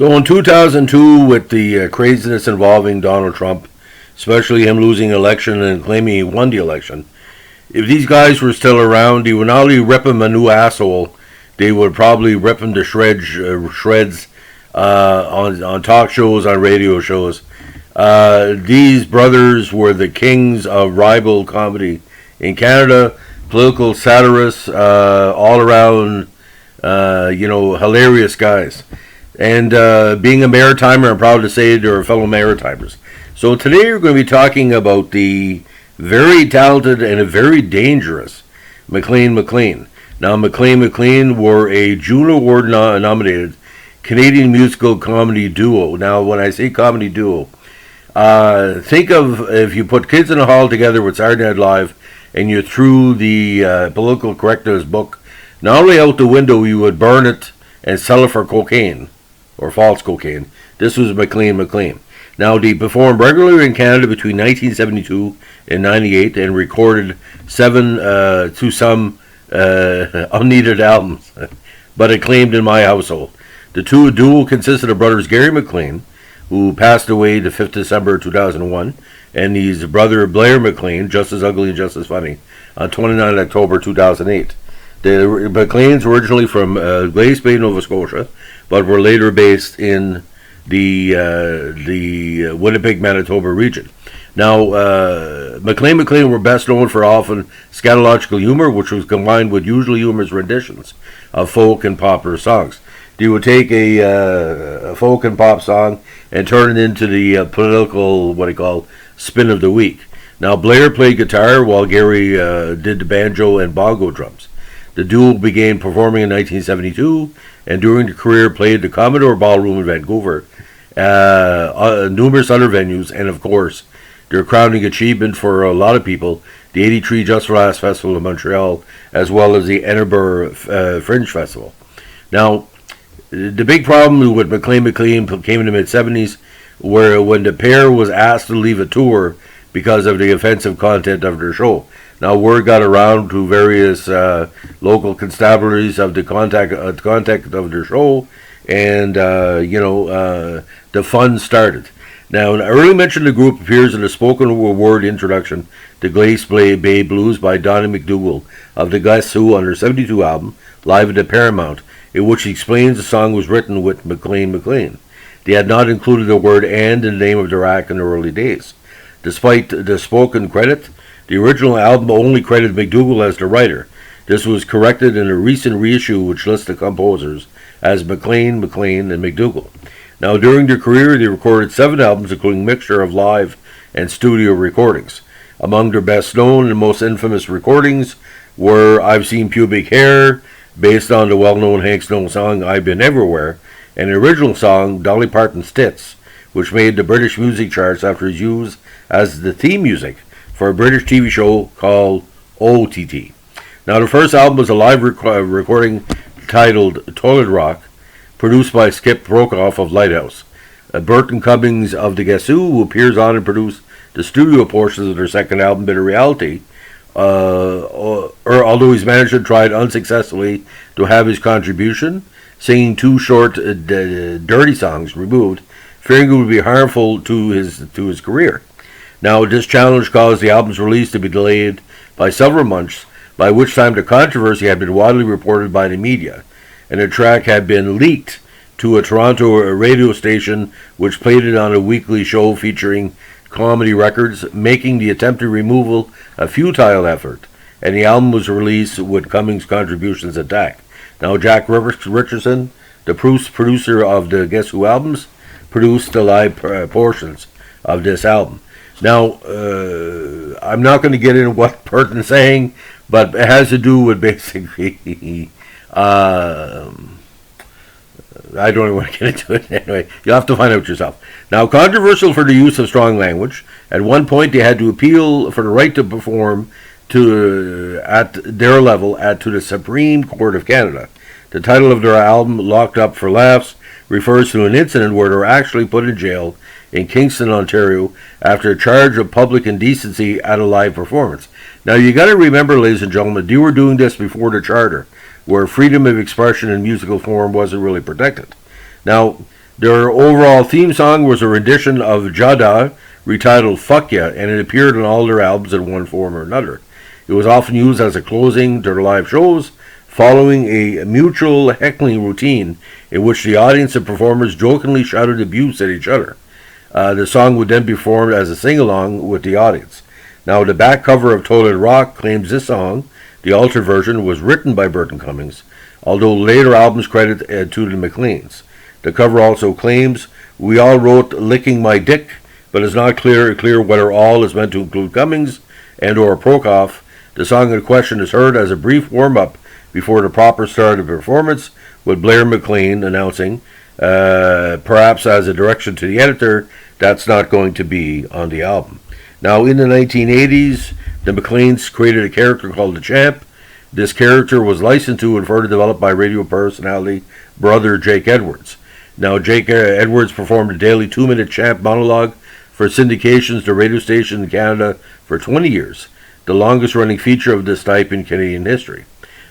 So in 2002, with the craziness involving Donald Trump, especially him losing election and claiming he won the election, if these guys were still around, they would not only rip him a new asshole, they would probably rip him to shreds on talk shows, on radio shows. These brothers were the kings of rival comedy in Canada, political satirists, all around, hilarious guys. And being a Maritimer, I'm proud to say they're fellow Maritimers. So today we're going to be talking about the very talented and a very dangerous MacLean and MacLean. Now, MacLean and MacLean were a Juno Award nominated Canadian musical comedy duo. Now, when I say comedy duo, think of if you put Kids in the Hall together with Saturday Night Live and you threw the political correctness book not only out the window, you would burn it and sell it for cocaine or false cocaine. This was MacLean and MacLean. Now, they performed regularly in Canada between 1972 and 98 and recorded 7 to some unneeded albums, but acclaimed in my household. The duo consisted of brothers Gary MacLean, who passed away the 5th December 2001, and his brother Blair MacLean, just as ugly and just as funny, on 29 October 2008. The MacLeans were originally from Glace Bay, Nova Scotia, but were later based in the Winnipeg, Manitoba region. Now, MacLean and MacLean were best known for often scatological humor, which was combined with usually humorous renditions of folk and popular songs. They would take a folk and pop song and turn it into the political, spin of the week. Now, Blair played guitar while Gary did the banjo and bongo drums. The duo began performing in 1972, and during the career played the Commodore Ballroom in Vancouver, numerous other venues, and of course, their crowning achievement for a lot of people, the 83 Just for Laughs Festival in Montreal, as well as the Edinburgh Fringe Festival. Now, the big problem with MacLean came in the mid-70s, where when the pair was asked to leave a tour because of the offensive content of their show. Now, word got around to various local constabularies of the contact of their show, and the fun started. Now, an early mention of the group appears in a spoken word introduction to Glace Bay Blues by Donnie McDougall of the Guess Who on their 72 album, Live at the Paramount, in which he explains the song was written with MacLean MacLean. They had not included the word "and" in the name of their act in the early days. Despite the spoken credit, the original album only credited McDougall as the writer. This was corrected in a recent reissue which lists the composers as MacLean, MacLean, and McDougall. Now, during their career, they recorded 7 albums, including a mixture of live and studio recordings. Among their best known and most infamous recordings were I've Seen Pubic Hair, based on the well-known Hank Snow song I've Been Everywhere, and the original song Dolly Parton's Tits, which made the British music charts after its use as the theme music for a British TV show called OTT. Now, the first album was a live recording titled Toilet Rock, produced by Skip Brokaw of Lighthouse. Burton Cummings of the Guess Who appears on and produced the studio portions of their second album, Bitter Reality, although his manager tried unsuccessfully to have his contribution, singing 2 short, dirty songs removed, fearing it would be harmful to his career. Now, this challenge caused the album's release to be delayed by several months, by which time the controversy had been widely reported by the media, and the track had been leaked to a Toronto radio station which played it on a weekly show featuring comedy records, making the attempted removal a futile effort, and the album was released with Cummings' contributions intact. Now, Jack Richardson, the producer of the Guess Who albums, produced the live portions of this album. Now, I'm not going to get into what Burton's saying, but it has to do with basically I don't even want to get into it anyway. You'll have to find out yourself. Now, controversial for the use of strong language. At one point, they had to appeal for the right to perform at their level to the Supreme Court of Canada. The title of their album, Locked Up for Laughs, refers to an incident where they were actually put in jail in Kingston, Ontario, after a charge of public indecency at a live performance. Now, you got to remember, ladies and gentlemen, they were doing this before the Charter, where freedom of expression in musical form wasn't really protected. Now, Their overall theme song was a rendition of Jada, retitled Fuck Ya, and it appeared on all their albums in one form or another. It was often used as a closing to their live shows, following a mutual heckling routine in which the audience and performers jokingly shouted abuse at each other. The song would then be performed as a sing-along with the audience. Now, the back cover of Toilet Rock claims this song, the altered version, was written by Burton Cummings, although later albums credit it to the MacLeans. The cover also claims, "We all wrote Licking My Dick," but it's not clear whether all is meant to include Cummings and or Prokofiev. The song in question is heard as a brief warm-up before the proper start of the performance, with Blair MacLean announcing, perhaps as a direction to the editor, that's not going to be on the album. Now, in the 1980s, the MacLeans created a character called the Champ. This character was licensed to and further developed by radio personality brother Jake Edwards. Now, Jake Edwards performed a daily 2-minute Champ monologue for syndications to radio stations in Canada for 20 years, the longest running feature of this type in Canadian history.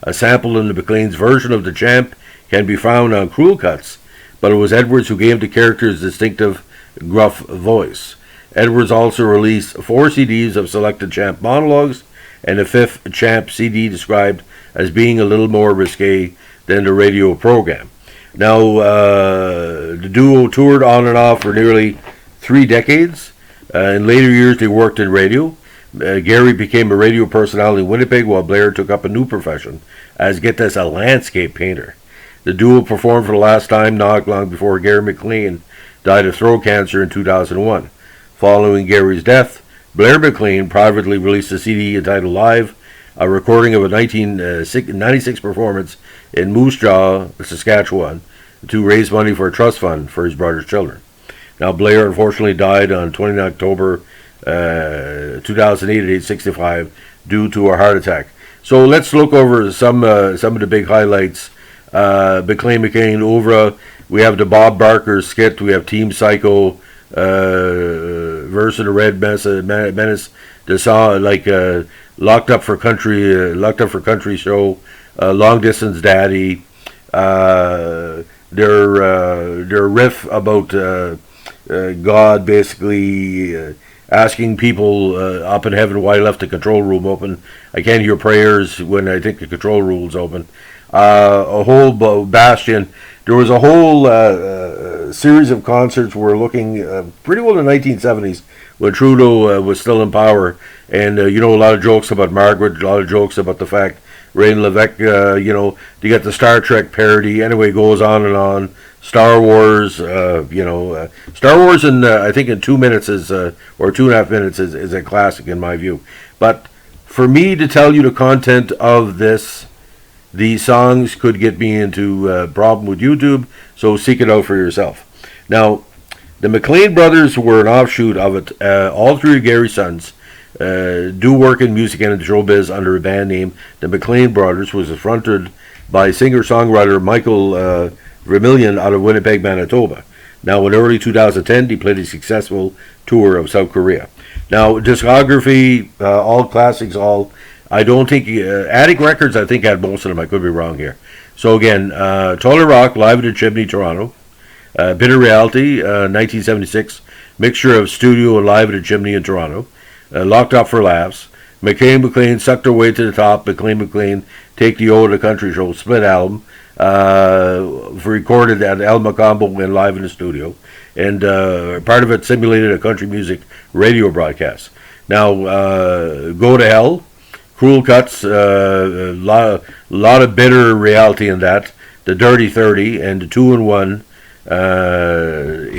A sample in the MacLean's version of the Champ can be found on Cruel Cuts, but it was Edwards who gave the character his distinctive, gruff voice. Edwards also released 4 CDs of selected Champ monologues, and a 5th Champ CD described as being a little more risque than the radio program. Now, the duo toured on and off for nearly 3 decades. In later years, they worked in radio. Gary became a radio personality in Winnipeg, while Blair took up a new profession as, get this, a landscape painter. The duo performed for the last time not long before Gary MacLean died of throat cancer in 2001. Following Gary's death, Blair MacLean privately released a CD entitled Live, a recording of a 1996 performance in Moose Jaw, Saskatchewan, to raise money for a trust fund for his brother's children. Now, Blair unfortunately died on 20 October 2008 at age 65 due to a heart attack. So let's look over some of the big highlights. MacLean Oeuvre. We have the Bob Barker skit. We have Team Psycho, Verse of the Red Menace, the song like Locked Up for Country show, Long Distance Daddy, their riff about God basically asking people up in heaven why I left the control room open. I can't hear prayers when I think the control room's open. A whole bastion. There was a whole series of concerts were looking pretty well in the 1970s when Trudeau was still in power. And, a lot of jokes about Margaret, a lot of jokes about the fact Rain Levesque, you get the Star Trek parody. Anyway, it goes on and on. Star Wars, Star Wars I think in 2 minutes or 2.5 minutes is a classic in my view. But for me to tell you the content of this, these songs could get me into a problem with YouTube, so seek it out for yourself. Now, the MacLean brothers were an offshoot of it. All 3 of Gary's sons do work in music and in showbiz under a band name. The MacLean brothers was fronted by singer-songwriter Michael Vermillion out of Winnipeg, Manitoba. Now, in early 2010, they played a successful tour of South Korea. Now, discography, all classics, all. I don't think Attic Records, I think, had most of them. I could be wrong here. So again, Toilet Rock, Live at the Chimney, Toronto. Bitter Reality, 1976, mixture of studio and Live at the Chimney in Toronto. Locked Up for Laughs. MacLean Sucked Their Way to the Top. MacLean Take the O to the Country Show, split album. Recorded at El Macambo and live in the studio, and part of it simulated a country music radio broadcast. Now, Go to Hell, Cruel Cuts, a lot of bitter reality in that. The Dirty 30 and the 2-in-1,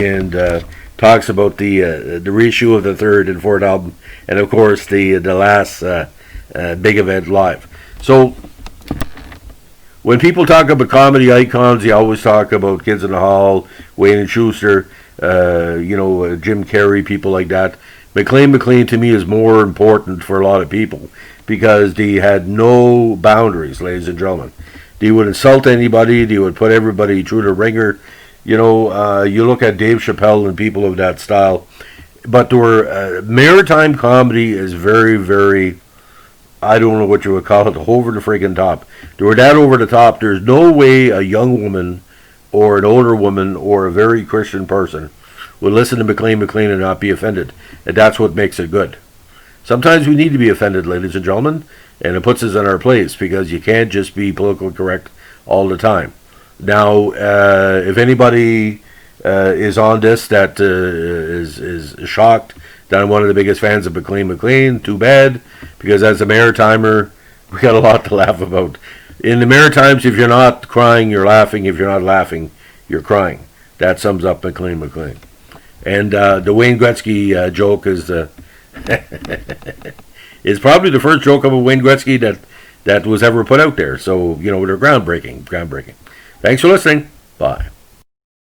and talks about the reissue of the 3rd and 4th album, and of course the last big event live. So, when people talk about comedy icons, they always talk about Kids in the Hall, Wayne and Schuster, Jim Carrey, people like that. MacLean to me is more important for a lot of people because they had no boundaries, ladies and gentlemen. They would insult anybody. They would put everybody through the ringer. You look at Dave Chappelle and people of that style. But there were maritime comedy is very, very, I don't know what you would call it, over the friggin' top. They were that over the top. There's no way a young woman or an older woman or a very Christian person would listen to MacLean MacLean and not be offended. And that's what makes it good. Sometimes we need to be offended, ladies and gentlemen, and it puts us in our place because you can't just be politically correct all the time. Now, if anybody is on this that is shocked that I'm one of the biggest fans of MacLean MacLean, too bad, because as a Maritimer, we got a lot to laugh about. In the Maritimes, if you're not crying, you're laughing. If you're not laughing, you're crying. That sums up MacLean MacLean. And the Wayne Gretzky joke is is probably the first joke of a Wayne Gretzky that was ever put out there. So, they're groundbreaking. Thanks for listening. Bye.